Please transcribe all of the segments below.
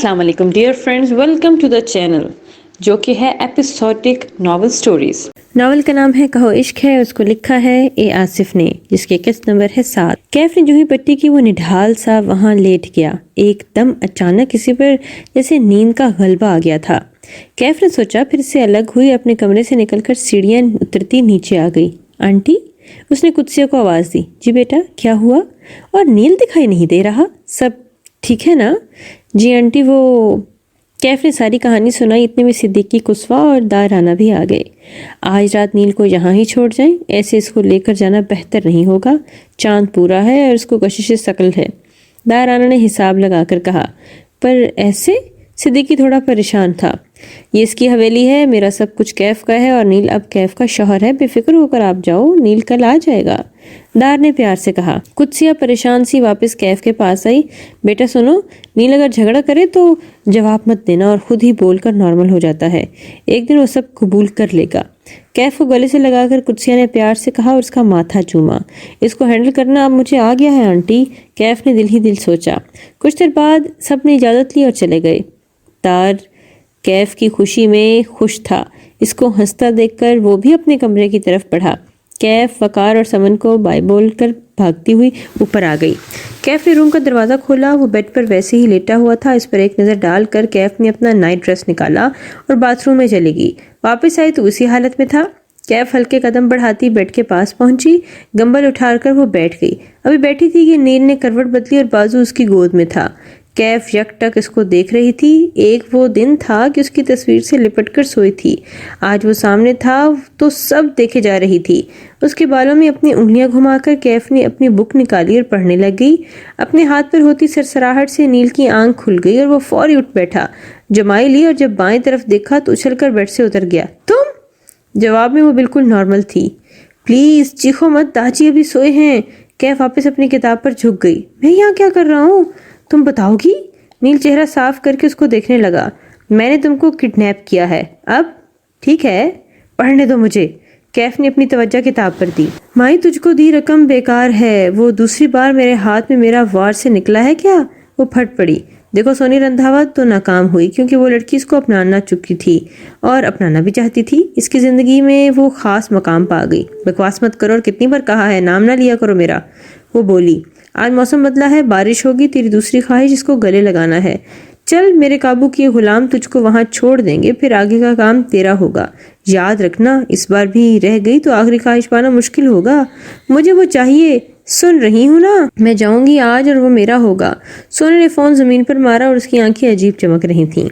السلام علیکم dear friends, welcome to the channel جو کہ ہے ایپیسوڈک ناول سٹوریز۔ ناول کا نام ہے کہو عشق ہے، اس کو لکھا ہے اے آصف نے، جس کی قسط نمبر ہے 7۔ کیف نے جو ہی پٹی کی وہ نڈھال سا وہاں لیٹ گیا۔ ایک دم اچانک کسی پر جیسے نیند کا غلبہ آ گیا تھا۔ کیف نے سوچا، پھر اس سے الگ ہوئی، اپنے کمرے سے نکل کر سیڑھیاں اترتی نیچے آ گئی۔ آنٹی، اس نے قدسیہ کو آواز دی۔ جی بیٹا، کیا ہوا؟ اور نیل دکھائی نہیں دے رہا، سب ٹھیک ہے نا؟ جی آنٹی، وہ کیف نے ساری کہانی سنائی۔ اتنے میں صدیقی کسوا اور دارانا بھی آ گئے۔ آج رات نیل کو یہاں ہی چھوڑ جائیں، ایسے اس کو لے کر جانا بہتر نہیں ہوگا، چاند پورا ہے اور اس کو کشش ثقل ہے۔ دارانا نے حساب لگا کر کہا۔ پر ایسے؟ صدیقی تھوڑا پریشان تھا۔ یہ اس کی حویلی ہے، میرا سب کچھ کیف کا ہے اور نیل اب کیف کا شوہر ہے، بے فکر ہو کر آپ جاؤ، نیل کل آ جائے گا، دار نے پیار سے کہا۔ قدسیہ پریشان سی واپس کیف کے پاس آئی۔ بیٹا سنو، نیل اگر جھگڑا کرے تو جواب مت دینا اور خود ہی بول کر نارمل ہو جاتا ہے، ایک دن وہ سب قبول کر لے گا۔ کیف کو گلے سے لگا کر قدسیہ نے پیار سے کہا اور اس کا ماتھا چوما۔ اس کو ہینڈل کرنا اب مجھے آ گیا ہے آنٹی، کیف نے دل ہی دل سوچا۔ کچھ دیر بعد سب نے اجازت لی اور چلے گئے۔ دار کیف کی خوشی میں خوش تھا، اس کو ہنستا دیکھ کر وہ بھی اپنے کمرے کی طرف بڑھا۔ کیف وقار اور سمن کو بائی بول کر بھاگتی ہوئی اوپر آ گئی۔ کیف نے روم کا دروازہ کھولا، وہ بیڈ پر ویسے ہی لیٹا ہوا تھا۔ اس پر ایک نظر ڈال کر کیف نے اپنا نائٹ ڈریس نکالا اور باتھ روم میں چلی گئی۔ واپس آئی تو اسی حالت میں تھا۔ کیف ہلکے قدم بڑھاتی بیڈ کے پاس پہنچی، گمبل اٹھا کر وہ بیٹھ گئی۔ ابھی بیٹھی تھی کہ نیل نے کروٹ بدلی اور بازو اس کی گود میں تھا۔ کیف یک ٹک اس کو دیکھ رہی تھی۔ ایک وہ دن تھا کہ اس کی تصویر سے لپٹ کر سوئی تھی، آج وہ سامنے تھا تو سب دیکھے جا رہی تھی۔ اس کے بالوں میں اپنی انگلیاں گھما کر کیف نے اپنی بک نکالی اور پڑھنے لگ گئی۔ اپنے ہاتھ پر ہوتی سرسراہٹ سے نیل کی آنکھ کھل گئی اور وہ فوری اٹھ بیٹھا، جمائی لی اور جب بائیں طرف دیکھا تو اچھل کر بیڈ سے اتر گیا۔ تم؟ جواب میں وہ بالکل نارمل تھی۔ پلیز چیخو مت، داجی ابھی سوئے ہیں۔ کیف واپس اپنی کتاب پر جھک گئی۔ میں یہاں کیا کر رہا ہوں؟ تم بتاؤ گی؟ نیل چہرہ صاف کر کے اس کو دیکھنے لگا۔ میں نے تم کو کڈنیپ کیا ہے۔ اب ٹھیک ہے، پڑھنے دو مجھے۔ کیف نے اپنی توجہ کتاب پر دی۔ مائی تجھ کو دی رقم بیکار ہے، وہ دوسری بار میرے ہاتھ میں میرا وار سے نکلا ہے کیا؟ وہ پھٹ پڑی۔ دیکھو سونی رندھاوا تو ناکام ہوئی کیونکہ وہ لڑکی اس کو اپنانا چکی تھی اور اپنانا بھی چاہتی تھی۔ اس کی زندگی میں وہ خاص مقام پا گئی۔ بکواس مت کرو، اور کتنی بار کہا ہے نام نہ لیا کرو میرا۔ وہ بولی، آج موسم بدلا ہے، بارش ہوگی، تیری دوسری خواہش اس کو گلے لگانا ہے۔ چل، میرے قابو کیے غلام تجھ کو وہاں چھوڑ دیں گے، پھر آگے کا کام تیرا ہوگا۔ یاد رکھنا، اس بار بھی رہ گئی تو آخری خواہش پانا مشکل ہوگا۔ مجھے وہ چاہیے، سن رہی ہوں نا؟ میں جاؤں گی آج اور وہ میرا ہوگا۔ سونے نے فون زمین پر مارا اور اس کی آنکھیں عجیب چمک رہی تھیں۔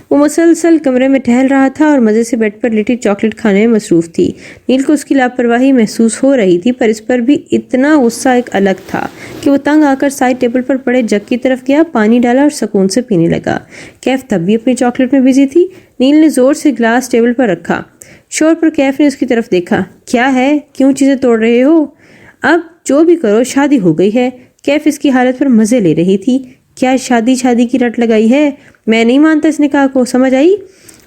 وہ مسلسل کمرے میں ٹہل رہا تھا اور مزے سے بیڈ پر لیٹی چاکلیٹ کھانے میں مصروف تھی۔ نیل کو اس کی لاپرواہی محسوس ہو رہی تھی، پر اس پر بھی اتنا غصہ ایک الگ تھا کہ وہ تنگ آ کر سائڈ ٹیبل پر پڑے جگ کی طرف گیا، پانی ڈالا اور سکون سے پینے لگا۔ کیف تب بھی اپنی چاکلیٹ میں بزی تھی۔ نیل نے زور سے گلاس ٹیبل پر رکھا۔ شور پر کیف نے اس کی طرف دیکھا۔ کیا ہے؟ کیوں چیزیں توڑ رہے ہو؟ اب جو بھی کرو، شادی ہو گئی ہے۔ کیف اس کی حالت پر مزے لے رہی تھی۔ کیا شادی کی رٹ لگائی ہے؟ میں نہیں مانتا اس نکاح کو، سمجھ آئی؟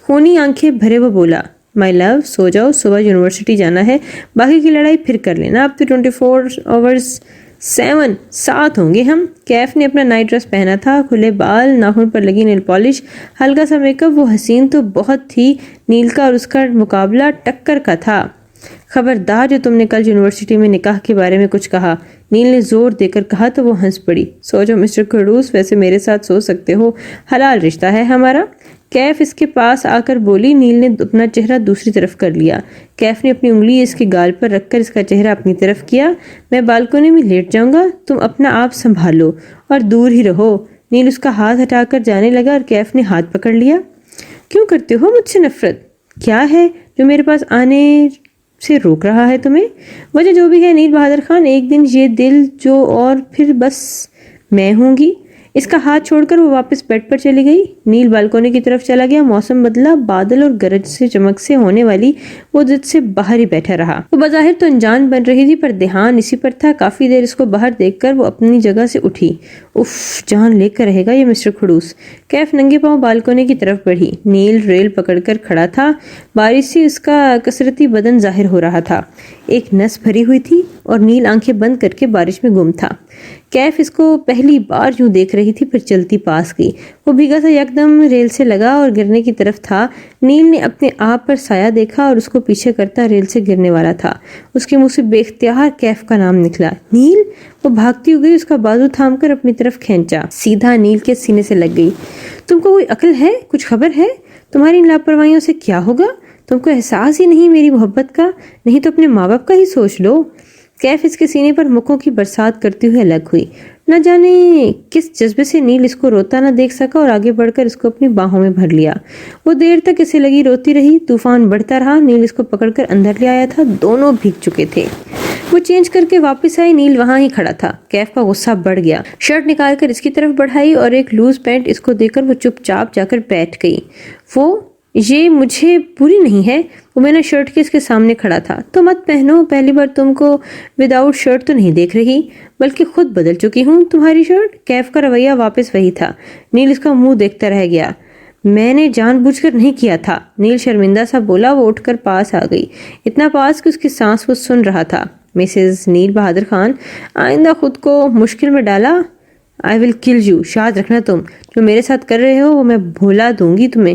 خونی آنکھیں بھرے وہ بولا، مائی لو سو جاؤ، صبح یونیورسٹی جانا ہے، باقی کی لڑائی پھر کر لینا، اب تو 24 آورز 7 ہوں گے ہم۔ کیف نے اپنا نائٹ ڈریس پہنا تھا، کھلے بال، ناخن پر لگی نیل پالش، ہلکا سا میک اپ۔ وہ حسین تو بہت تھی، نیل کا اور اس کا مقابلہ ٹکر کا تھا۔ خبردار جو تم نے کل یونیورسٹی میں نکاح کے بارے میں کچھ کہا، نیل نے زور دے کر کہا تو وہ ہنس پڑی۔ سو جاؤ مسٹر خڑوس، ویسے میرے ساتھ سو سکتے ہو، حلال رشتہ ہے ہمارا۔ کیف اس کے پاس آ کر بولی۔ نیل نے اپنا چہرہ دوسری طرف کر لیا۔ کیف نے اپنی انگلی اس کے گال پر رکھ کر اس کا چہرہ اپنی طرف کیا۔ میں بالکونی میں لیٹ جاؤں گا، تم اپنا آپ سنبھالو اور دور ہی رہو۔ نیل اس کا ہاتھ ہٹا کر جانے لگا اور کیف نے ہاتھ پکڑ لیا۔ کیوں کرتے ہو مجھ سے نفرت؟ کیا ہے جو میرے پاس آنے سے روک رہا ہے تمہیں؟ وجہ جو بھی ہے نیل بہادر خان، ایک دن یہ دل جو اور پھر بس میں ہوں گی۔ اس کا ہاتھ چھوڑ کر وہ واپس بیڈ پر چلی گئی۔ نیل بالکونی کی طرف چلا گیا۔ موسم بدلا، بادل اور گرج سے چمک سے ہونے والی وہ ضد سے باہر ہی بیٹھا رہا۔ وہ بظاہر تو انجان بن رہی تھی پر دھیان اسی پر تھا۔ کافی دیر اس کو باہر دیکھ کر وہ اپنی جگہ سے اٹھی۔ اف، جان لے کر رہے گا یہ مسٹر خڑوس۔ کیف ننگے پاؤں بالکونی کی طرف بڑھی۔ نیل ریل پکڑ کر کھڑا تھا، بارش سے اس کا کثرتی بدن ظاہر ہو رہا تھا، ایک نس بھری ہوئی تھی اور نیل آنکھیں بند کر کے بارش میں گم تھا۔ کیف اس کو پہلی بار یوں دیکھ رہی تھی پھر چلتی پاس گئی. وہ بھیگا سا یکدم ریل سے لگا اور گرنے کی طرف تھا. نیل نے اپنے آپ پر سایہ دیکھا اور اس کو پیچھے کرتا ریل سے گرنے والا تھا. اس کے منہ سے بے اختیار کیف کا نام نکلا. نیل! وہ بھاگتی ہوئی اس کا بازو تھام کر اپنی طرف کھینچا. سیدھا نیل کے سینے سے لگ گئی. تم کو کوئی عقل ہے؟ کچھ خبر ہے؟ تمہاری ان لاپرواہیوں سے کیا ہوگا؟ تم کو احساس ہی نہیں میری محبت کا؟ نہیں تو اپنے ماں باپ کا ہی سوچ لو. کیف اس کے سینے پر مکوں کی برسات کرتی ہوئی الگ ہوئی. نہ جانے کس جذبے سے نیل اس کو روتا نہ دیکھ سکا اور آگے بڑھ کر اس کو اپنی باہوں میں بھر لیا. وہ دیر تک اسے لگی روتی رہی. طوفان بڑھتا رہا. نیل اس کو پکڑ کر اندر لے آیا تھا. دونوں بھیگ چکے تھے. وہ چینج کر کے واپس آئی. نیل وہاں ہی کھڑا تھا. کیف کا غصہ بڑھ گیا. شرٹ نکال کر اس کی طرف بڑھائی اور ایک لوز پینٹ اس کو دے کر وہ چپ چاپ جا کر بیٹھ گئی. وہ یہ مجھے پوری نہیں ہے. وہ میں نے شرٹ کے اس کے سامنے کھڑا تھا. تو مت پہنو. پہلی بار تم کو وداؤٹ شرٹ تو نہیں دیکھ رہی بلکہ خود بدل چکی ہوں. تمہاری شرٹ. کیف کا رویہ واپس وہی تھا. نیل اس کا منہ دیکھتا رہ گیا. میں نے جان بوجھ کر نہیں کیا تھا. نیل شرمندہ سا بولا. وہ اٹھ کر پاس آ گئی. اتنا پاس کہ اس کی سانس وہ سن رہا تھا. مسز نیل بہادر خان، آئندہ خود کو مشکل میں ڈالا. آئی ول کل یو. یاد رکھنا تم جو میرے ساتھ کر رہے ہو وہ میں بھولا دوں گی تمہیں.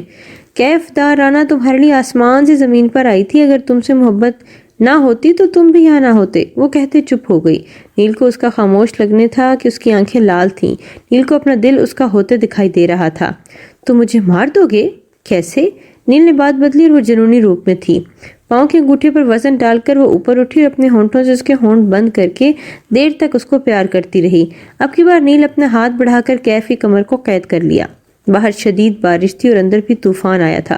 کیف دارانا تمہارے لیے آسمان سے زمین پر آئی تھی. اگر تم سے محبت نہ ہوتی تو تم بھی یہاں نہ ہوتے. وہ کہتے چپ ہو گئی. نیل کو اس کا خاموش لگنے تھا کہ اس کی آنکھیں لال تھیں. نیل کو اپنا دل اس کا ہوتے دکھائی دے رہا تھا. تم مجھے مار دو گے؟ کیسے؟ نیل نے بات بدلی اور وہ جنونی روپ میں تھی. پاؤں کے انگوٹھے پر وزن ڈال کر وہ اوپر اٹھی اور اپنے ہونٹوں سے اس کے ہونٹ بند کر کے دیر تک اس کو پیار کرتی رہی. اب کی بار نیل اپنا ہاتھ بڑھا کر کیف کی کمر کو قید کر لیا. باہر شدید بارش تھی اور اندر بھی طوفان آیا تھا.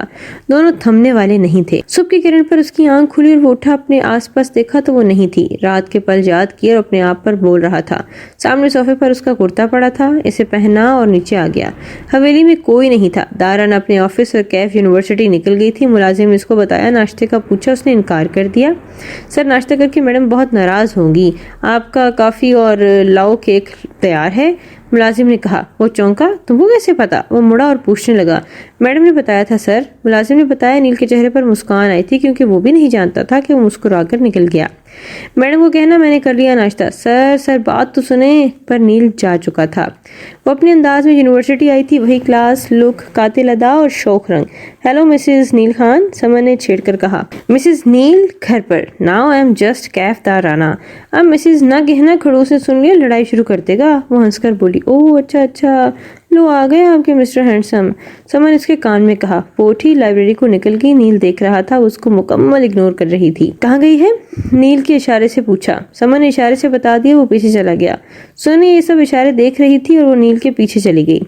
دونوں تھمنے والے نہیں تھے. صبح کی کرن پر اس کی آنکھ کھلی اور وہ اٹھا. اپنے آس پاس دیکھا تو وہ نہیں تھی. رات کے پل یاد کیے اور اپنے آپ پر بول رہا تھا. سامنے صوفے پر اس کا کرتا پڑا تھا. اسے پہنا اور نیچے آ گیا. حویلی میں کوئی نہیں تھا. داران اپنے آفس اور کیف یونیورسٹی نکل گئی تھی. ملازم نے اس کو بتایا. ناشتے کا پوچھا. اس نے انکار کر دیا. سر ناشتہ کر کے میڈم بہت ناراض ہوں گی. آپ کا کافی اور لاؤ کیک تیار ہے. ملازم نے کہا. وہ چونکا. تم کو کیسے پتا؟ وہ مڑا اور پوچھنے لگا. میڈم نے بتایا تھا سر. ملازم نے بتایا. نیل کے چہرے پر مسکان آئی تھی کیونکہ وہ بھی نہیں جانتا تھا کہ وہ مسکرا کر نکل گیا. میڈم کو کہنا میں نے کر لیا ناشتہ. سر بات تو سنیں. پر نیل جا چکا تھا. وہ اپنے انداز میں یونیورسٹی آئی تھی. وہی کلاس لک، قاتل ادا اور شوق رنگ. ہیلو مسز نیل خان، سمن نے چھیڑ کر کہا. مسز نیل گھر پر. ناؤ آئی ایم جسٹ کیف دارانا. اب مسز نہ کہنا کھڑوس نے سن لیا. لڑائی شروع کر دے گا. وہ ہنس کر بولی. اوہ اچھا لو آ گئے آپ کے مسٹر ہینڈسم. سمن اس کے کان میں کہا. وہ اٹھی لائبریری کو نکل گئی. نیل دیکھ رہا تھا. اس کو مکمل اگنور کر رہی تھی. کہاں گئی ہے؟ نیل کے اشارے سے پوچھا. سمن نے اشارے سے بتا دیا. وہ پیچھے چلا گیا. سونی یہ سب اشارے دیکھ رہی تھی اور وہ نیل کے پیچھے چلی گئی.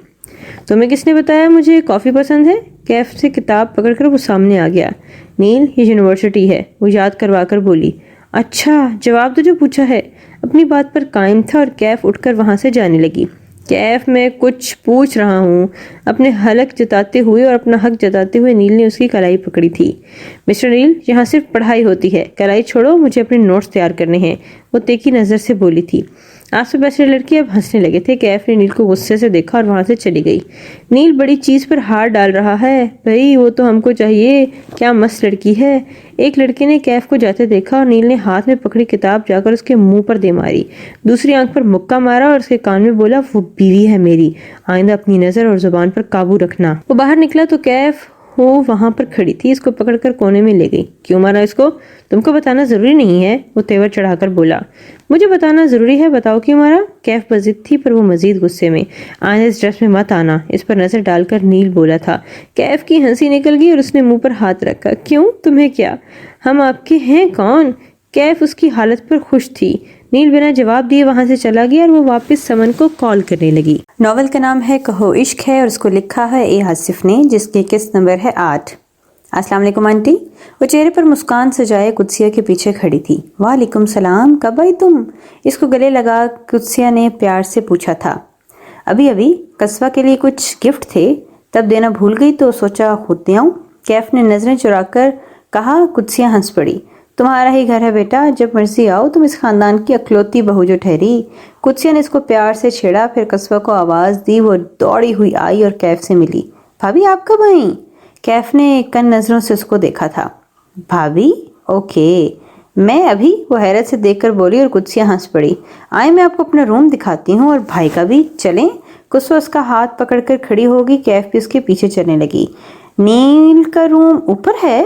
تمہیں کس نے بتایا مجھے کافی پسند ہے؟ کیف سے کتاب پکڑ کر وہ سامنے آ گیا. نیل یہ یونیورسٹی ہے. وہ یاد کروا کر بولی. اچھا جواب تو جو پوچھا ہے. اپنی بات پر قائم تھا اور کیف اٹھ کر وہاں سے جانے لگی. کیف میں کچھ پوچھ رہا ہوں. اپنے حلق جتاتے ہوئے اور اپنا حق جتاتے ہوئے نیل نے اس کی کلائی پکڑی تھی. مسٹر نیل یہاں صرف پڑھائی ہوتی ہے. کلائی چھوڑو. مجھے اپنے نوٹس تیار کرنے ہیں. وہ تیکھی نظر سے بولی تھی. آس پاس بیٹھے لڑکے اب ہنسنے لگے تھے. کیف نے نیل کو غصے سے دیکھا اور وہاں سے چلی گئی. نیل بڑی چیز پر ہاتھ ڈال رہا ہے. بھئی وہ تو ہم کو چاہیے. کیا مست لڑکی ہے. ایک لڑکے نے کیف کو جاتے دیکھا اور نیل نے ہاتھ میں پکڑی کتاب جا کر اس کے منہ پر دے ماری. دوسری آنکھ پر مکہ مارا اور اس کے کان میں بولا. وہ بیوی ہے میری. آئندہ اپنی نظر اور زبان پر قابو رکھنا. وہ باہر نکلا تو کیف وہ وہاں پر کھڑی تھی. اس کو پکڑ کر کونے میں لے گئی. کیوں مارا اس کو؟ تم کو بتانا ضروری نہیں ہے. وہ تیور چڑھا کر بولا. مجھے بتانا ضروری ہے. بتاؤ کیوں مارا؟ کیف بضد تھی پر وہ مزید غصے میں. آئندہ اس ڈریس میں مت آنا. اس پر نظر ڈال کر نیل بولا تھا. کیف کی ہنسی نکل گئی اور اس نے منہ پر ہاتھ رکھا. کیوں؟ تمہیں کیا؟ ہم آپ کے ہیں کون؟ کیف اس کی حالت پر خوش تھی. نیل بنا جواب دیے وہاں سے چلا گیا اور وہ واپس سمن کو کال کرنے لگی. ناول کا نام ہے کہو عشق ہے اور اس کو لکھا ہے اے آصف نے، جس کی قسط نمبر ہے 8. السلام علیکم آنٹی. وہ چہرے پر مسکان سجائے قدسیہ کے پیچھے کھڑی تھی. وعلیکم السلام. کب آئی تم؟ اس کو گلے لگا قدسیہ نے پیار سے پوچھا تھا. ابھی قصبہ کے لیے کچھ گفٹ تھے، تب دینا بھول گئی تو سوچا خود دے آؤں. کیف نے نظریں چرا کر کہا. قدسیہ ہنس پڑی. تمہارا ہی گھر ہے بیٹا، جب مرضی آؤ. تم اس خاندان کی اکلوتی بہو جو ٹھہری. قدسیہ نے اس کو پیار سے چھیڑا. پھر قصبہ کو آواز دی. وہ دوڑی ہوئی آئی اور کیف سے ملی. بھابھی آپ کب آئیں؟ کیف نے کن نظروں سے اس کو دیکھا تھا. بھابھی؟ اوکے. میں ابھی؟ وہ حیرت سے دیکھ کر بولی اور قدسیہ ہنس پڑی۔ آئے میں آپ کو اپنا روم دکھاتی ہوں اور بھائی کا بھی، چلیں؟ قدسیہ اس کا ہاتھ پکڑ کر کھڑی ہوگی، کیف بھی اس کے پیچھے چلنے لگی۔ نیل کا روم اوپر ہے؟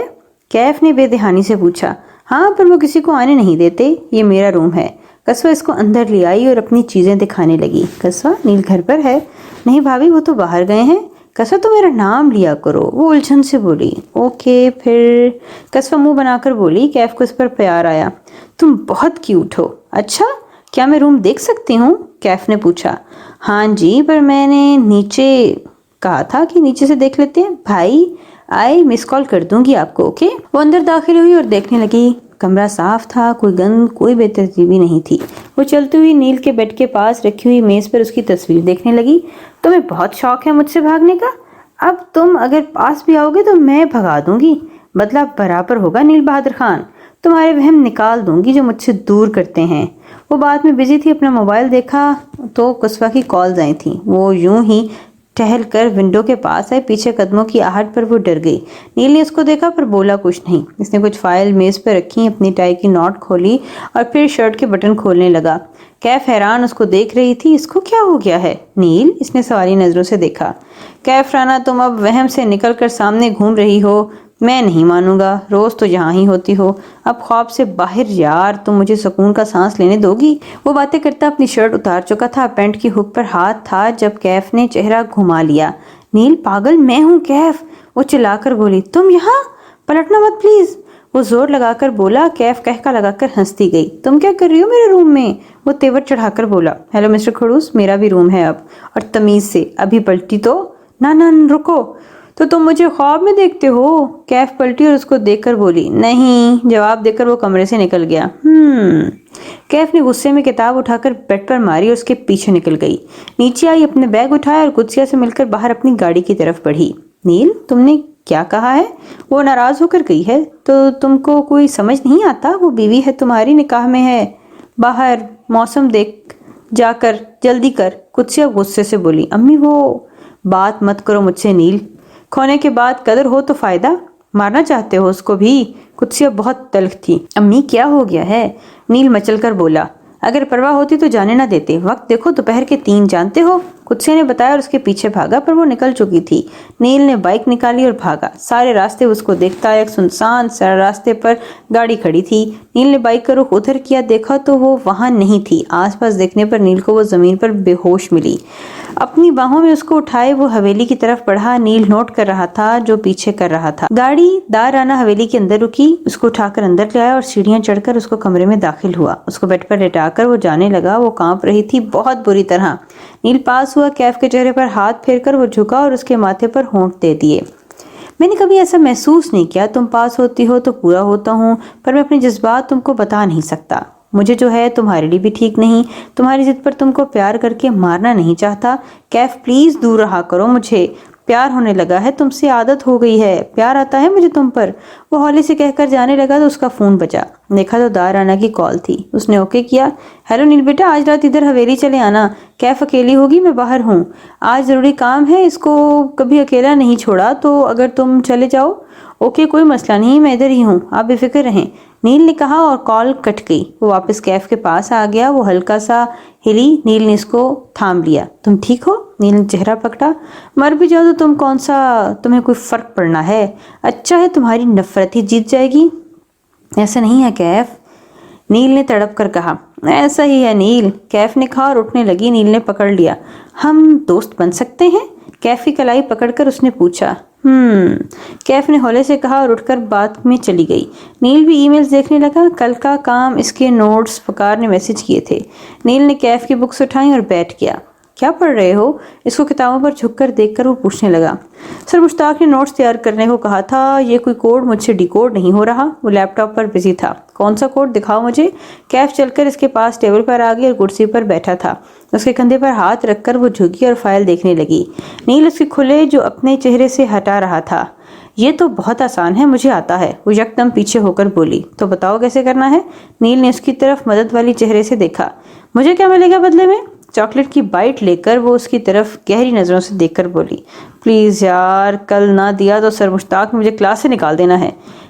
کیف نے بے دہانی سے پوچھا۔ ہاں، پر وہ کسی کو آنے نہیں دیتے، یہ میرا روم ہے۔ قصوہ اس کو اندر لے آئی اور اپنی چیزیں دکھانے لگی۔ قصوہ، نیل گھر پر ہے؟ نہیں بھابھی، وہ تو باہر گئے ہیں۔ قصوہ، تو میرا نام لیا کرو، وہ الجھن سے بولی۔ اوکے پھر، قصوہ منہ بنا کر بولی۔ کیف کو اس پر پیار آیا۔ تم بہت کیوٹ ہو۔ اچھا، کیا میں روم دیکھ سکتی ہوں؟ کیف نے پوچھا۔ ہاں جی، پر میں نے نیچے کہا تھا کہ نیچے سے دیکھ لیتے ہیں۔ بھائی آئے، مس کال کر دوں گی آپ کو، اوکے؟ وہ اندر داخل ہوئی اور دیکھنے لگی۔ کمرہ صاف تھا، کوئی گند، کوئی بے ترتیبی نہیں تھی۔ وہ چلتی ہوئی نیل کے بیڈ کے پاس رکھی ہوئی میز پر اس کی تصویر دیکھنے لگی۔ تمہیں بہت شوق ہے مجھ سے بھاگنے کا؟ اب تم اگر پاس بھی آؤ گے تو میں بھگا دوں گی، بدلہ برابر ہوگا نیل بہادر خان۔ تمہارے وہم نکال دوں گی جو مجھ سے دور کرتے ہیں۔ وہ بات میں بزی تھی، اپنا موبائل دیکھا تو قصوہ کی کالز آئی تھیں۔ وہ یوں ہی ٹہل کر ونڈو کے پاس آئے، پیچھے قدموں کی آہٹ پر وہ ڈر گئی۔ نیل نے اس کو دیکھا پر بولا کچھ نہیں۔ اس نے کچھ فائل میز پر رکھی، اپنی ٹائی کی نوٹ کھولی اور پھر شرٹ کے بٹن کھولنے لگا۔ کیف حیران اس کو دیکھ رہی تھی۔ اس کو کیا ہو گیا ہے نیل؟ اس نے سوالی نظروں سے دیکھا۔ کیف رانا، تم اب وہم سے نکل کر سامنے گھوم رہی ہو، میں نہیں مانوں گا، روز تو یہاں ہی ہوتی ہو، اب خواب سے باہر یار، تم مجھے سکون کا سانس لینے دو گی؟ وہ باتیں کرتا اپنی شرٹ اتار چکا تھا، پینٹ کی ہک پر ہاتھ تھا جب کیف نے چہرہ گھما لیا۔ نیل پاگل میں ہوں کیف، وہ چلا کر بولی۔ تم یہاں؟ پلٹنا مت پلیز، وہ زور لگا کر بولا۔ کیف کہکا لگا کر ہنستی گئی۔ تم کیا کر رہی ہو میرے روم میں؟ وہ تیور چڑھا کر بولا۔ ہیلو مسٹر کھڑوس، میرا بھی روم ہے اب، اور تمیز سے، ابھی پلٹی تو نہ رکو، تو تم مجھے خواب میں دیکھتے ہو؟ کیف پلٹی اور اس کو دیکھ کر بولی۔ نہیں، جواب دے کر وہ کمرے سے نکل گیا۔ کیف نے غصے میں کتاب اٹھا کر بیڈ پر ماری اور اس کے پیچھے نکل گئی۔ نیچے آئی، اپنے بیگ اٹھایا اور قدسیہ سے مل کر باہر اپنی گاڑی کی طرف بڑھی۔ نیل، تم نے کیا کہا ہے؟ وہ ناراض ہو کر گئی ہے تو تم کو کوئی سمجھ نہیں آتا؟ وہ بیوی ہے تمہاری، نکاح میں ہے، باہر موسم دیکھ جا کر، جلدی کر۔ قدسیہ غصے سے بولی۔ امی، وہ بات مت کرو مجھ سے نیل، کھونے کے بعد قدر ہو تو فائدہ، مارنا چاہتے ہو اس کو بھی؟ قدسیہ بہت تلخ تھی۔ امی کیا ہو گیا ہے؟ نیل مچل کر بولا۔ اگر پرواہ ہوتی تو جانے نہ دیتے، وقت دیکھو دوپہر کے 3، جانتے ہو؟ قدسیہ نے بتایا اور اس کے پیچھے بھاگا، پر وہ نکل چکی تھی۔ نیل نے بائک نکالی اور بھاگا۔ سارے راستے اس کو دیکھتا، ایک سنسان سا راستے پر گاڑی کھڑی تھی۔ نیل نے بائک کا رخ ادھر کیا، دیکھا تو وہ وہاں نہیں تھی۔ آس پاس دیکھنے پر نیل کو وہ زمین پر بے ہوش ملی۔ اپنی باہوں میں اس کو اٹھائے وہ حویلی کی طرف بڑھا۔ نیل نوٹ کر رہا تھا جو پیچھے کر رہا تھا۔ گاڑی دارانہ حویلی کے اندر رکی، اس کو اٹھا کر اندر لے آیا اور سیڑھیاں چڑھ کر اس کو کمرے میں داخل ہوا۔ اس کو بیڈ پر لٹا کر وہ جانے لگا۔ وہ کانپ رہی تھی بہت بری طرح۔ نیل پاس ہوا، کیف کے چہرے پر ہاتھ پھیر کر وہ جھکا اور اس کے ماتھے پر ہونٹ دے دیے۔ میں نے کبھی ایسا محسوس نہیں کیا، تم پاس ہوتی ہو تو پورا ہوتا ہوں، پر میں اپنے جذبات تم کو بتا نہیں سکتا۔ مجھے جو ہے تمہارے لیے بھی ٹھیک نہیں، تمہاری ضد پر تم کو پیار کر کے مارنا نہیں چاہتا۔ کیف پلیز دور رہا کرو مجھے، پیار ہونے لگا ہے تم سے، عادت ہو گئی ہے، پیار آتا ہے مجھے تم پر۔ وہ ہولے سے کہہ کر جانے لگا تو اس کا فون بجا۔ دیکھا تو دارانہ کی کال تھی۔ اس نے اوکے کیا۔ ہیلو نیل بیٹا، آج رات ادھر حویلی چلے آنا۔ کیف اکیلی ہوگی؟ میں باہر ہوں، آج ضروری کام ہے، اس کو کبھی اکیلا نہیں چھوڑا تو اگر تم چلے جاؤ۔ اوکے، کوئی مسئلہ نہیں، میں ادھر ہی ہوں، آپ بے فکر رہیں، نیل نے کہا اور کال کٹ گئی۔ وہ واپس کیف کے پاس آ گیا۔ وہ ہلکا سا ہلی۔ نیل نے اس کو تھام لیا۔ تم ٹھیک ہو؟ نیل نے چہرہ پکڑا۔ مر بھی جاؤ تو تمہیں کوئی فرق پڑنا ہے؟ اچھا ہے تمہاری نفرت ہی جیت جائے گی۔ ایسا نہیں ہے کیف، نیل نے تڑپ کر کہا۔ ایسا ہی ہے نیل، کیف نے کہا اور اٹھنے لگی۔ نیل نے پکڑ لیا۔ ہم دوست بن سکتے ہیں؟ کیف کی کلائی پکڑ کر اس نے پوچھا۔ کیف نے ہولے سے کہا اور اٹھ کر بات میں چلی گئی۔ نیل بھی ای میلز دیکھنے لگا۔ کل کا کام، اس کے نوٹس وقار نے میسج کیے تھے۔ نیل نے کیف کی بکس اٹھائیں اور بیٹھ گیا۔ کیا پڑھ رہے ہو؟ اس کو کتابوں پر جھک کر دیکھ کر وہ پوچھنے لگا۔ سر مشتاق نے نوٹس تیار کرنے کو کہا تھا، یہ کوئی کوڈ مجھ سے ڈیکوڈ نہیں ہو رہا۔ وہ لیپ ٹاپ پر بزی تھا۔ کون سا کوڈ؟ دکھاؤ مجھے۔ کیف چل کر اس کے پاس ٹیبل پر آ گئی اور کرسی پر بیٹھا تھا۔ اس کے کندھے پر ہاتھ رکھ کر وہ جھکی اور فائل دیکھنے لگی۔ نیل اس کے کھلے جو اپنے چہرے سے ہٹا رہا تھا۔ یہ تو بہت آسان ہے، مجھے آتا ہے، وہ یکدم پیچھے ہو کر بولی۔ تو بتاؤ کیسے کرنا ہے؟ نیل نے اس کی طرف مدد والی چہرے سے دیکھا۔ مجھے کیا ملے گا بدلے میں؟ چاکلیٹ کی بائٹ لے کر وہ اس کی طرف گہری نظروں سے دیکھ کر بولی، پلیز یار، کل نہ دیا تو سر مشتاق مجھے کلاس سے نکال دینا ہے۔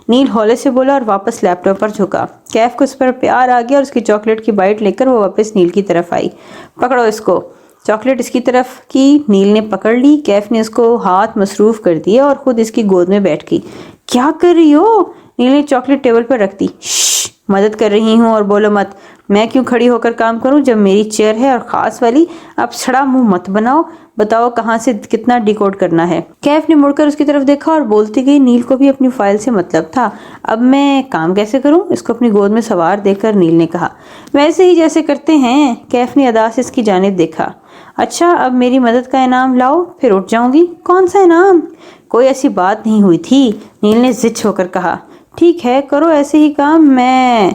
نیل ہولے سے بولا اور واپس لیپ ٹاپ پر جھکا۔ کیف کو اس پر پیار آ گیا اور اس کی چاکلیٹ کی بائٹ لے کر وہ واپس نیل کی طرف آئی۔ پکڑو اس کو۔ چاکلیٹ اس کی طرف کی، نیل نے پکڑ لی۔ کیف نے اس کو ہاتھ مصروف کر دیا اور خود اس کی گود میں بیٹھ گئی۔ کیا کر رہی ہو؟ نیل نے چاکلیٹ ٹیبل پر رکھ دی۔ شش، مدد کر رہی ہوں اور بولو مت۔ میں کیوں کھڑی ہو کر کام کروں جب میری چیئر ہے اور خاص والی؟ اب سڑا منہ مت بناؤ، بتاؤ کہاں سے کتنا ڈیکوڈ کرنا ہے۔ کیف نے مڑ کر اس کی طرف دیکھا اور بولتی گئی۔ نیل کو بھی اپنی فائل سے مطلب تھا۔ اب میں کام کیسے کروں؟ اس کو اپنی گود میں سوار دیکھ کر نیل نے کہا۔ ویسے ہی جیسے کرتے ہیں۔ کیف نے ادا سے اس کی جانب دیکھا۔ اچھا، اب میری مدد کا انعام لاؤ، پھر اٹھ جاؤں گی۔ کون سا انعام؟ کوئی ایسی بات نہیں ہوئی تھی، نیل نے زچ ہو کر کہا۔ ٹھیک ہے، کرو ایسے ہی کام، میں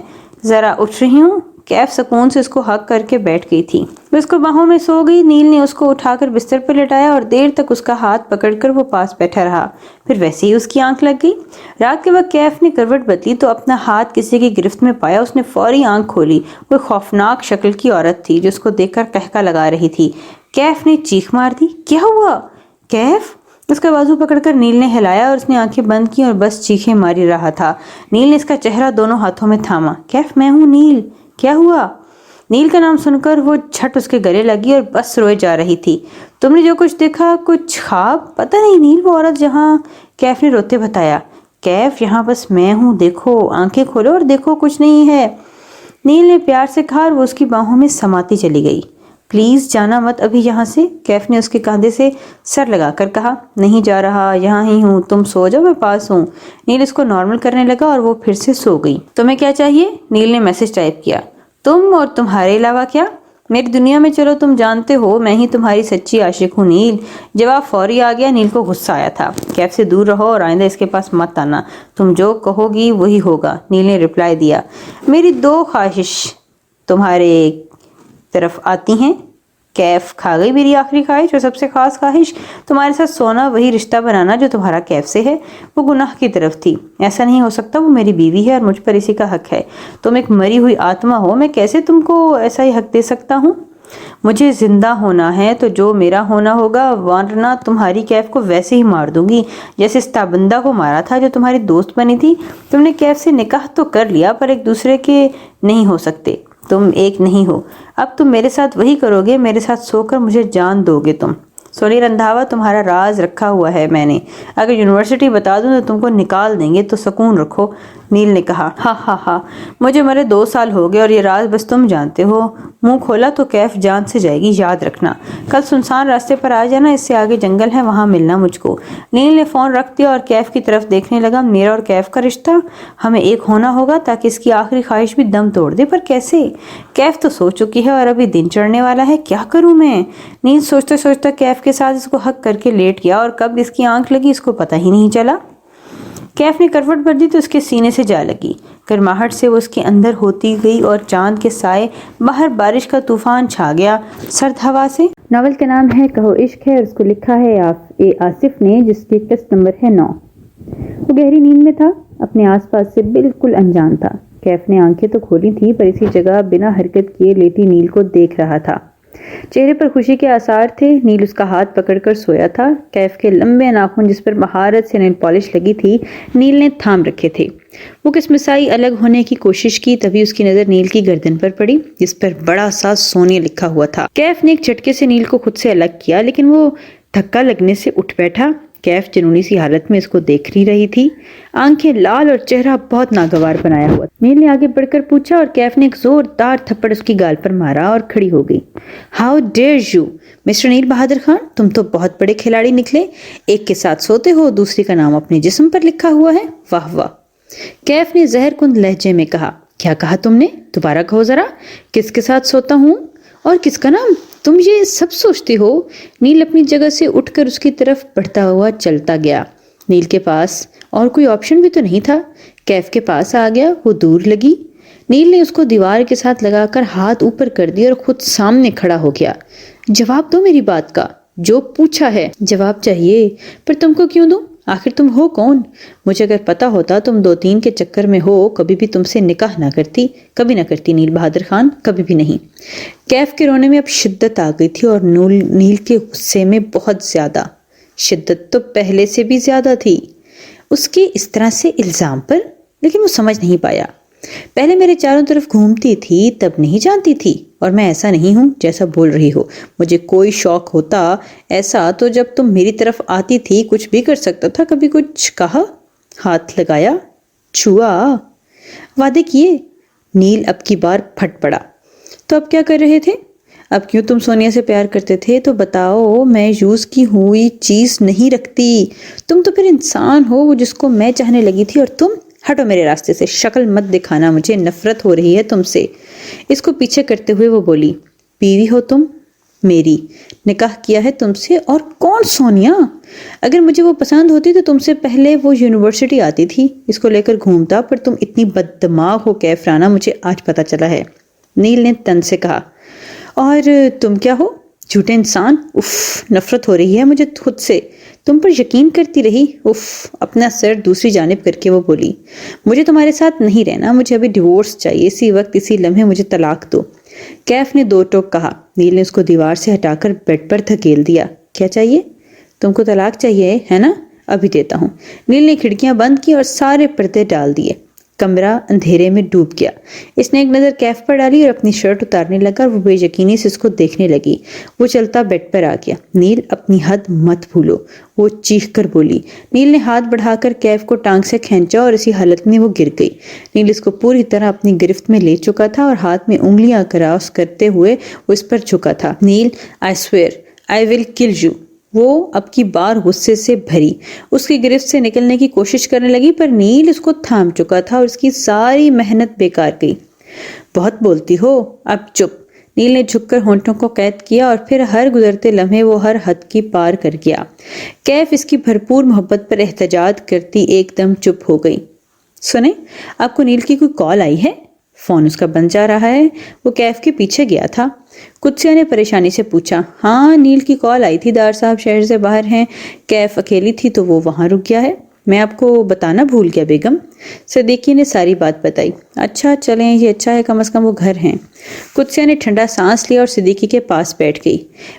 ذرا اٹھ رہی ہوں۔ کیف سکون سے اس کو حق کر کے بیٹھ گئی تھی۔ وہ اس کو باہوں میں سو گئی۔ نیل نے اس کو اٹھا کر بستر پر لٹایا اور دیر تک اس کا ہاتھ پکڑ کر وہ پاس بیٹھا رہا۔ پھر ویسے ہی اس کی آنکھ لگ گئی۔ رات کے وقت کیف نے کروٹ بدلی تو اپنا ہاتھ کسی کی گرفت میں پایا۔ اس نے فوری آنکھ کھولی۔ وہ خوفناک شکل کی عورت تھی جو اس کو دیکھ کر قہقہ لگا رہی تھی۔ کیف نے چیخ مار دی۔ کیا ہوا کیف؟ اس کا بازو پکڑ کر نیل نے ہلایا اور اس نے آنکھیں بند کی اور بس چیخیں ماری رہا تھا۔ نیل نے اس کا چہرہ دونوں ہاتھوں میں تھاما۔ کیف، میں ہوں نیل، کیا ہوا؟ نیل کا نام سن کر وہ جھٹ اس کے گلے لگی اور بس روئے جا رہی تھی۔ تم نے جو کچھ دیکھا کچھ خواب؟ پتہ نہیں نیل، وہ عورت جہاں، کیف نے روتے بتایا۔ کیف، یہاں بس میں ہوں، دیکھو، آنکھیں کھولو اور دیکھو، کچھ نہیں ہے، نیل نے پیار سے کہا اور وہ اس کی باہوں میں سماتی چلی گئی۔ پلیز جانا مت ابھی یہاں سے، کیف نے اس کے کاندھے سے سر لگا کر کہا۔ نہیں جا رہا، یہاں ہی ہوں، تم سو جاؤ، میں پاس ہوں۔ نیل اس کو نارمل کرنے لگا اور وہ پھر سے سو گئی۔ تمہیں کیا چاہیے؟ نیل نے میسج ٹائپ کیا۔ تم اور تمہارے علاوہ کیا؟ میری دنیا میں چلو تم جانتے ہو میں ہی تمہاری سچی عاشق ہوں نیل۔ جواب فوری آ گیا۔ نیل کو غصہ آیا تھا۔ کیف سے دور رہو اور آئندہ اس کے پاس مت آنا، تم جو کہو گی وہی ہوگا، نیل نے رپلائی دیا۔ میری 2 خواہش تمہارے طرف آتی ہیں۔ کیف، کھا گئی میری آخری خواہش اور سب سے خاص خواہش، تمہارے ساتھ سونا، وہی رشتہ بنانا جو تمہارا کیف سے ہے۔ وہ گناہ کی طرف تھی، ایسا نہیں ہو سکتا، وہ میری بیوی ہے اور مجھ پر اسی کا حق ہے۔ تم ایک مری ہوئی آتما ہو، میں کیسے تم کو ایسا ہی حق دے سکتا ہوں؟ مجھے زندہ ہونا ہے تو جو میرا ہونا ہوگا، ورنہ تمہاری کیف کو ویسے ہی مار دوں گی جیسے اس تابندہ کو مارا تھا جو تمہاری دوست بنی تھی۔ تم نے کیف سے نکاح تو کر لیا پر ایک دوسرے کے نہیں ہو سکتے، تم ایک نہیں ہو۔ اب تم میرے ساتھ وہی کرو گے، میرے ساتھ سو کر مجھے جان دو گے تم۔ سونی رندھاوا، تمہارا راز رکھا ہوا ہے میں نے، اگر یونیورسٹی بتا دوں تو تم کو نکال دیں گے، تو سکون رکھو، نیل نے کہا۔ ہاں ہاں ہاں، مجھے مرے 2 سال ہو گئے اور یہ راز بس تم جانتے ہو۔ منہ کھولا تو کیف جان سے جائے گی، یاد رکھنا۔ کل سنسان راستے پر آ جانا، اس سے آگے جنگل ہے، وہاں ملنا مجھ کو۔ نیل نے فون رکھ دیا اور کیف کی طرف دیکھنے لگا۔ میرا اور کیف کا رشتہ، ہمیں ایک ہونا ہوگا تاکہ اس کی آخری خواہش بھی دم توڑ دے، پر کیسے؟ کیف تو سو چکی ہے اور ابھی دن چڑھنے والا ہے، کیا کروں میں؟ نیل سوچتا سوچتا کیف کے ساتھ اس کو حق کر کے لیٹ گیا اور کب اس کی آنکھ لگی اس کو پتہ ہی نہیں چلا۔ کیف نے کروٹ بدلی تو اس کے سینے سے جا لگی۔ گرماہٹ سے وہ اس کے اندر ہوتی گئی اور چاند کے سائے، باہر بارش کا طوفان چھا گیا سرد ہوا سے۔ ناول کا نام ہے کہو عشق ہے اور اس کو لکھا ہے آصف نے، جس کی قسط نمبر ہے 9۔ وہ گہری نیند میں تھا، اپنے آس پاس سے بالکل انجان تھا۔ کیف نے آنکھیں تو کھولی تھی پر اسی جگہ بنا حرکت کیے لیٹی نیل کو دیکھ رہا تھا۔ چہرے پر خوشی کے آثار تھے۔ نیل اس کا ہاتھ پکڑ کر سویا تھا۔ کیف کے لمبے ناخن جس پر مہارت سے نیل پالش لگی تھی، نیل نے تھام رکھے تھے۔ وہ کسمسائی الگ ہونے کی کوشش کی، تبھی اس کی نظر نیل کی گردن پر پڑی جس پر بڑا سا سونیا لکھا ہوا تھا۔ کیف نے ایک جھٹکے سے نیل کو خود سے الگ کیا، لیکن وہ دھکا لگنے سے اٹھ بیٹھا۔ کیف جنونی سی حالت میں اس کو دیکھ رہی تھی، آنکھیں لال اور چہرہ بہت ناگوار بنایا ہوا۔ نیل نے آگے بڑھ کر پوچھا اور کیف نے ایک زوردار تھپڑ اس کی گال پر مارا اور کھڑی ہو گئی۔ ہاؤ ڈیئر یو مسٹر نیل بہادر خان، تم تو بہت بڑے کھلاڑی نکلے، ایک کے ساتھ سوتے ہو، دوسری کا نام اپنے جسم پر لکھا ہوا ہے، واہ واہ۔ کیف نے زہر کند لہجے میں کہا۔ کیا کہا تم نے؟ دوبارہ کہو ذرا، کس کے ساتھ سوتا ہوں اور کس کا نام؟ تم یہ سب سوچتے ہو؟ نیل اپنی جگہ سے اٹھ کر اس کی طرف بڑھتا ہوا چلتا گیا۔ نیل کے پاس اور کوئی آپشن بھی تو نہیں تھا۔ کیف کے پاس آ گیا، وہ دور لگی۔ نیل نے اس کو دیوار کے ساتھ لگا کر ہاتھ اوپر کر دیا اور خود سامنے کھڑا ہو گیا۔ جواب دو میری بات کا، جو پوچھا ہے جواب چاہیے، پر تم کو کیوں دوں؟ آخر تم ہو کون؟ مجھے اگر پتا ہوتا تم 2-3 کے چکر میں ہو کبھی بھی تم سے نکاح نہ کرتی، کبھی نہ کرتی نیل بہادر خان، کبھی بھی نہیں۔ کیف کے رونے میں اب شدت آ گئی تھی اور نیل کے غصے میں بہت زیادہ۔ شدت تو پہلے سے بھی زیادہ تھی اس کے اس طرح سے الزام پر، لیکن وہ سمجھ نہیں پایا۔ پہلے میرے چاروں طرف گھومتی تھی تب نہیں جانتی تھی، اور میں ایسا نہیں ہوں جیسا بول رہی ہو۔ مجھے کوئی شوق ہوتا ایسا تو جب تم میری طرف آتی تھی کچھ بھی کر سکتا تھا۔ کبھی کچھ کہا، ہاتھ لگایا، چھوا، وعدے کیے؟ نیل اب کی بار پھٹ پڑا۔ تو اب کیا کر رہے تھے؟ اب کیوں تم سونیا سے پیار کرتے تھے تو بتاؤ، میں یوز کی ہوئی چیز نہیں رکھتی۔ تم تو پھر انسان ہو، وہ جس کو میں چاہنے لگی تھی، اور تم ہٹو میرے راستے سے، شکل مت دکھانا، مجھے نفرت ہو رہی ہے تم سے۔ اس کو پیچھے کرتے ہوئے وہ بولی، بیوی ہو تم میری، نکاح کیا ہے تم سے، اور کون سونیا؟ اگر مجھے وہ پسند ہوتی تو تم سے پہلے وہ یونیورسٹی آتی تھی، اس کو لے کر گھومتا، پر تم اتنی بد دماغ ہو کیف رانا، مجھے آج پتا چلا ہے۔ نیل نے تن سے کہا، اور تم کیا ہو؟ جھوٹے انسان، اف، نفرت ہو رہی ہے مجھے خود سے، تم پر یقین کرتی رہی، اف۔ اپنا سر دوسری جانب کر کے وہ بولی، مجھے تمہارے ساتھ نہیں رہنا، مجھے ابھی ڈیورس چاہیے، اسی وقت اسی لمحے مجھے طلاق دو۔ کیف نے 2 ٹوک کہا۔ نیل نے اس کو دیوار سے ہٹا کر بیڈ پر دھکیل دیا۔ کیا چاہیے؟ تم کو طلاق چاہیے ہے نا؟ ابھی دیتا ہوں۔ نیل نے کھڑکیاں بند کی اور سارے پردے ڈال دیے۔ کمرہ اندھیرے میں ڈوب گیا۔ اس نے ایک نظر کیف پر ڈالی اور اپنی شرٹ اتارنے لگا، اور وہ بے یقینی سے اس کو دیکھنے لگی۔ وہ چلتا بیڈ پر آ گیا۔ نیل اپنی حد مت بھولو، وہ چیخ کر بولی۔ نیل نے ہاتھ بڑھا کر کیف کو ٹانگ سے کھینچا اور اسی حالت میں وہ گر گئی۔ نیل اس کو پوری طرح اپنی گرفت میں لے چکا تھا اور ہاتھ میں انگلیاں کراس کرتے ہوئے وہ اس پر جھکا تھا۔ نیل، آئی سویئر آئی ول کل یو۔ وہ اب کی بار غصے سے بھری اس کی گرفت سے نکلنے کی کوشش کرنے لگی، پر نیل اس کو تھام چکا تھا اور اس کی ساری محنت بیکار گئی۔ بہت بولتی ہو، اب چپ۔ نیل نے جھک کر ہونٹوں کو قید کیا اور پھر ہر گزرتے لمحے وہ ہر حد کی پار کر گیا۔ کیف اس کی بھرپور محبت پر احتجاج کرتی ایک دم چپ ہو گئی۔ سنیں، آپ کو نیل کی کوئی کال آئی ہے؟ فون اس کا بند جا رہا ہے۔ وہ کیف کے پیچھے گیا تھا۔ قدسیہ نے پریشانی سے پوچھا۔ ہاں، نیل کی کال آئی تھی، دار صاحب شہر سے باہر ہیں، کیف اکیلی تھی تو وہ وہاں رک گیا ہے۔ میں آپ کو بتانا بھول گیا بیگم۔ صدیقی نے ساری بات بتائی۔ اچھا چلیں، یہ اچھا ہے، کم از کم وہ گھر ہیں۔ قدسیہ نے ٹھنڈا سانس لیا اور صدیقی کے پاس بیٹھ گئی۔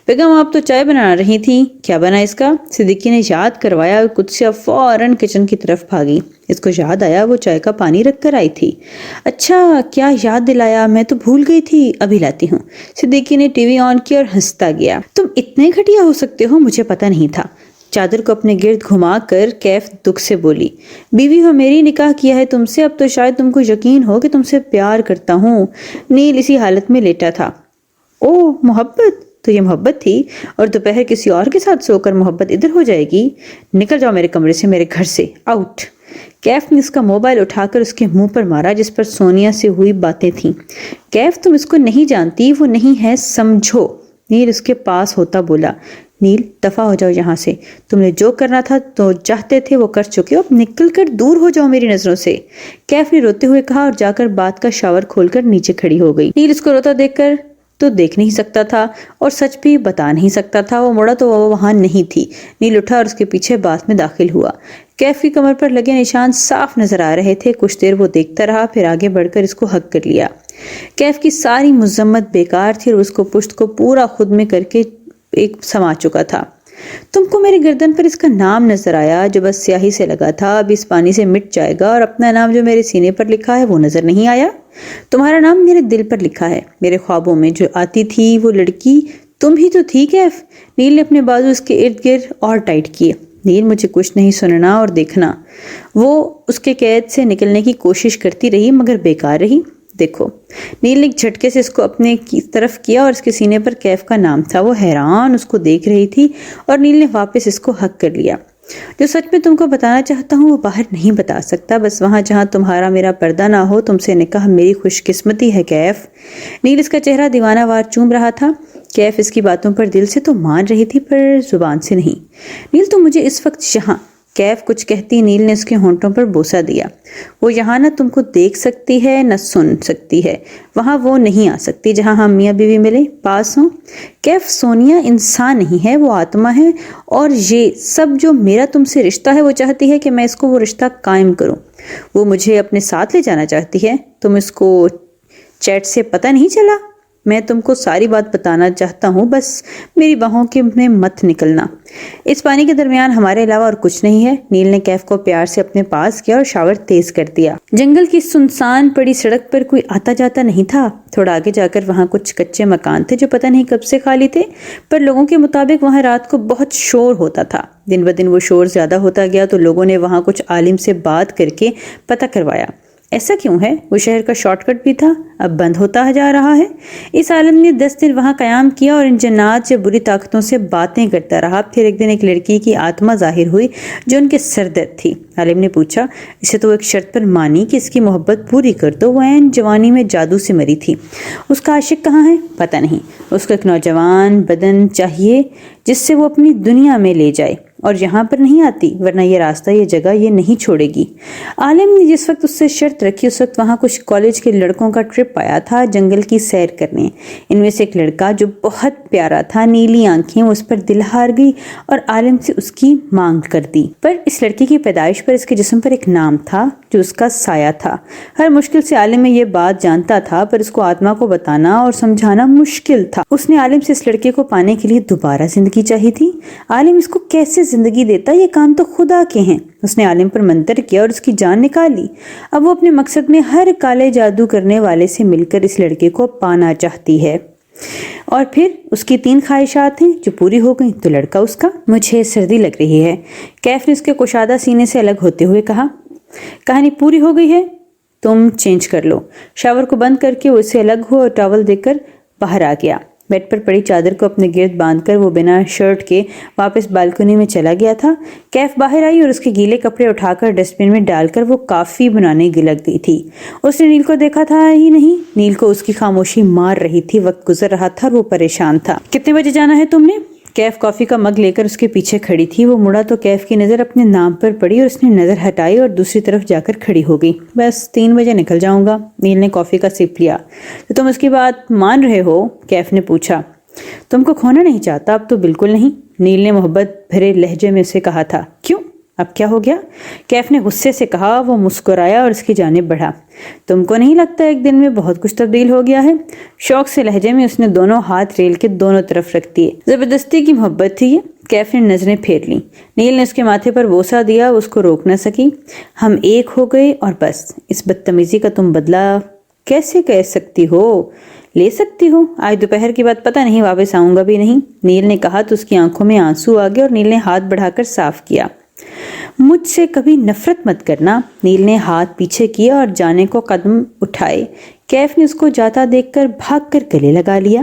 بیگم، آپ تو چائے بنا رہی تھیں، کیا بنا اس کا؟ صدیقی نے یاد کروایا اور قدسیہ فوراً کچن کی طرف بھاگی۔ اس کو یاد آیا وہ چائے کا پانی رکھ کر آئی تھی۔ اچھا کیا یاد دلایا، میں تو بھول گئی تھی، ابھی لاتی ہوں۔ صدیقی نے ٹی وی آن کیا اور ہنستا گیا۔ تم اتنے گھٹیا ہو سکتے ہو، مجھے پتہ نہیں تھا۔ چادر کو اپنے گرد گھما کر کیف دکھ سے بولی، بیوی ہو میری، نکاح کیا ہے تم سے، اب تو شاید تم کو یقین ہو کہ تم سے پیار کرتا ہوں۔ نیل اسی حالت میں لیٹا تھا۔ او محبت، تو یہ محبت تھی، اور دوپہر کسی اور کے ساتھ سو کر محبت ادھر ہو جائے گی؟ نکل جاؤ میرے کمرے سے، میرے گھر سے، آؤٹ۔ کیف نے اس کا موبائل اٹھا کر اس کے منہ پر مارا جس پر سونیا سے ہوئی باتیں تھیں۔ کیف تم اس کو نہیں جانتی، وہ نہیں ہے، سمجھو۔ نیل اس کے پاس ہوتا بولا، نیل دفع ہو جاؤ یہاں سے، تم نے جو کرنا تھا تو چاہتے تھے وہ کر چکے ہو، اب نکل کر دور ہو جاؤ میری نظروں سے۔ کیف نے روتے ہوئے کہا اور جا کر بات کا شاور کھول کر نیچے کھڑی ہو گئی۔ نیل اس کو روتا دیکھ کر تو دیکھ نہیں سکتا تھا اور سچ بھی بتا نہیں سکتا تھا۔ وہ مڑا تو وہ وہاں نہیں تھی۔ نیل اٹھا اور اس کے پیچھے بات میں داخل ہوا۔ کیف کی کمر پر لگے نشان صاف نظر آ رہے تھے۔ کچھ دیر وہ دیکھتا رہا، پھر آگے بڑھ کر اس کو حق کر لیا۔ کیف کی ساری مذمت بیکار تھی اور اس کو پشت کو پورا خود میں کر کے ایک سما چکا تھا۔ تم کو میری گردن پر اس کا نام نظر آیا جو بس سیاہی سے لگا تھا، اب اس پانی سے مٹ جائے گا، اور اپنا نام جو میرے سینے پر لکھا ہے وہ نظر نہیں آیا؟ تمہارا نام میرے دل پر لکھا ہے، میرے خوابوں میں جو آتی تھی وہ لڑکی تم ہی تو تھی کیف۔ نیل نے اپنے بازو اس کے ارد گرد اور ٹائٹ کیے۔ نیل، مجھے کچھ نہیں سننا اور دیکھنا۔ وہ اس کے قید سے نکلنے کی کوشش کرتی رہی مگر بیکار رہی۔ دیکھو، نیل نے ایک جھٹکے سے اس کو اپنے کی طرف کیا اور اس کے سینے پر کیف کا نام تھا۔ وہ حیران اس کو دیکھ رہی تھی اور نیل نے واپس اس کو حق کر لیا۔ جو سچ میں تم کو بتانا چاہتا ہوں وہ باہر نہیں بتا سکتا، بس وہاں جہاں تمہارا میرا پردہ نہ ہو، تم سے نکاح میری خوش قسمتی ہے کیف۔ نیل اس کا چہرہ دیوانہ وار چوم رہا تھا۔ کیف اس کی باتوں پر دل سے تو مان رہی تھی پر زبان سے نہیں۔ نیل، تم مجھے اس وقت یہاں کیف کچھ کہتی نیل نے اس کے ہونٹوں پر بوسہ دیا۔ وہ یہاں نہ تم کو دیکھ سکتی ہے نہ سن سکتی ہے، وہاں وہ نہیں آ سکتی جہاں ہم میاں بیوی ملے پاس ہوں۔ کیف سونیا انسان نہیں ہے، وہ آتما ہے، اور یہ سب جو میرا تم سے رشتہ ہے وہ چاہتی ہے کہ میں اس کو وہ رشتہ قائم کروں۔ وہ مجھے اپنے ساتھ لے جانا چاہتی ہے۔ تم اس کو چیٹ سے پتہ نہیں چلا؟ میں تم کو ساری بات بتانا چاہتا ہوں، بس میری باہوں کے میں مت نکلنا۔ اس پانی کے درمیان ہمارے علاوہ اور کچھ نہیں ہے۔ نیل نے کیف کو پیار سے اپنے پاس کیا اور شاور تیز کر دیا۔ جنگل کی سنسان پڑی سڑک پر کوئی آتا جاتا نہیں تھا۔ تھوڑا آگے جا کر وہاں کچھ کچے مکان تھے جو پتہ نہیں کب سے خالی تھے، پر لوگوں کے مطابق وہاں رات کو بہت شور ہوتا تھا۔ دن بدن وہ شور زیادہ ہوتا گیا تو لوگوں نے وہاں کچھ عالم سے بات کر کے پتہ کروایا۔ ایسا کیوں ہے؟ وہ شہر کا شارٹ کٹ بھی تھا، اب بند ہوتا جا رہا ہے۔ اس عالم نے 10 دن وہاں قیام کیا اور ان جنات یا بری طاقتوں سے باتیں کرتا رہا۔ پھر ایک دن ایک لڑکی کی آتما ظاہر ہوئی جو ان کے سردر تھی۔ عالم نے پوچھا، اسے تو ایک شرط پر مانی کہ اس کی محبت پوری کر دو۔ وہ عین جوانی میں جادو سے مری تھی۔ اس کا عاشق کہاں ہے؟ پتہ نہیں۔ اس کو ایک نوجوان بدن چاہیے جس سے وہ اپنی دنیا میں لے جائے، اور یہاں پر نہیں آتی، ورنہ یہ راستہ یہ جگہ یہ نہیں چھوڑے گی۔ عالم نے جس وقت اس سے شرط رکھی اس وقت وہاں کچھ کالج کے لڑکوں کا ٹرپ آیا تھا جنگل کی سیر کرنے۔ ان میں سے ایک لڑکا جو بہت پیارا تھا، نیلی آنکھیں، اس پر دل ہار گئی اور عالم سے اس کی مانگ کر دی۔ پر اس لڑکی کی پیدائش پر اس کے جسم پر ایک نام تھا جو اس کا سایہ تھا۔ ہر مشکل سے عالم میں یہ بات جانتا تھا، پر اس کو آتما کو بتانا اور سمجھانا مشکل تھا۔ اس نے عالم سے اس لڑکے کو پانے کے لیے دوبارہ زندگی چاہی تھی۔ عالم اس کو کیسے زندگی دیتا؟ یہ کام تو خدا کے ہیں۔ اس نے عالم پر منتر کیا اور اس کی جان نکال لی۔ اب وہ اپنے مقصد میں ہر کالے جادو کرنے والے سے مل کر اس لڑکے کو پانا چاہتی ہے، اور پھر اس کی 3 خواہشات ہیں جو پوری ہو گئیں تو لڑکا اس کا۔ مجھے سردی لگ رہی ہے، کیف نے اس کے کشادہ سینے سے الگ ہوتے ہوئے کہا۔ کہانی پوری ہو گئی ہے، تم چینج کر لو۔ شاور کو بند کر کے وہ اس سے الگ ہو اور ٹاول دے کر باہر آ گیا۔ بیڈ پر پڑی چادر کو اپنے گرد باندھ کر وہ بنا شرٹ کے واپس بالکنی میں چلا گیا تھا۔ کیف باہر آئی اور اس کے گیلے کپڑے اٹھا کر ڈسٹ بن میں ڈال کر وہ کافی بنانے لگ گئی تھی۔ اس نے نیل کو دیکھا تھا ہی نہیں۔ نیل کو اس کی خاموشی مار رہی تھی۔ وقت گزر رہا تھا اور وہ پریشان تھا۔ کتنے بجے جانا ہے تم نے؟ کیف کافی کا مگ لے کر اس کے پیچھے کھڑی تھی۔ وہ مڑا تو کیف کی نظر اپنے نام پر پڑی اور اس نے نظر ہٹائی اور دوسری طرف جا کر کھڑی ہو گئی۔ بس 3 بجے نکل جاؤں گا۔ نیل نے کافی کا سپ لیا۔ تو تم اس کی بات مان رہے ہو؟ کیف نے پوچھا۔ تم کو کھونا نہیں چاہتا؟ اب تو بالکل نہیں، نیل نے محبت بھرے لہجے میں اسے کہا تھا۔ کیوں؟ اب کیا ہو گیا؟ کیف نے غصے سے کہا۔ وہ مسکرایا اور اس کی جانب بڑھا۔ تم کو نہیں لگتا ایک دن میں بہت کچھ تبدیل ہو گیا ہے؟ شوق سے لہجے میں اس نے دونوں ہاتھ ریل کے دونوں طرف رکھ دیے۔ زبردستی کی محبت تھی یہ؟ کیف نے نظریں پھیر لیں۔ نیل نے اس کے ماتھے پر بوسہ دیا، اس کو روک نہ سکی۔ ہم ایک ہو گئے اور بس، اس بدتمیزی کا تم بدلہ کیسے کہہ سکتی ہو؟ لے سکتی ہو؟ آج دوپہر کی بات پتہ نہیں واپس آؤں گا بھی نہیں، نیل نے کہا تو اس کی آنکھوں میں آنسو آ گئے اور نیل نے ہاتھ بڑھا کر صاف کیا۔ مجھ سے کبھی نفرت مت کرنا۔ نیل نے ہاتھ پیچھے کیا اور جانے کو قدم اٹھائے۔ کیف نے اس کو جاتا دیکھ کر بھاگ کر گلے لگا لیا۔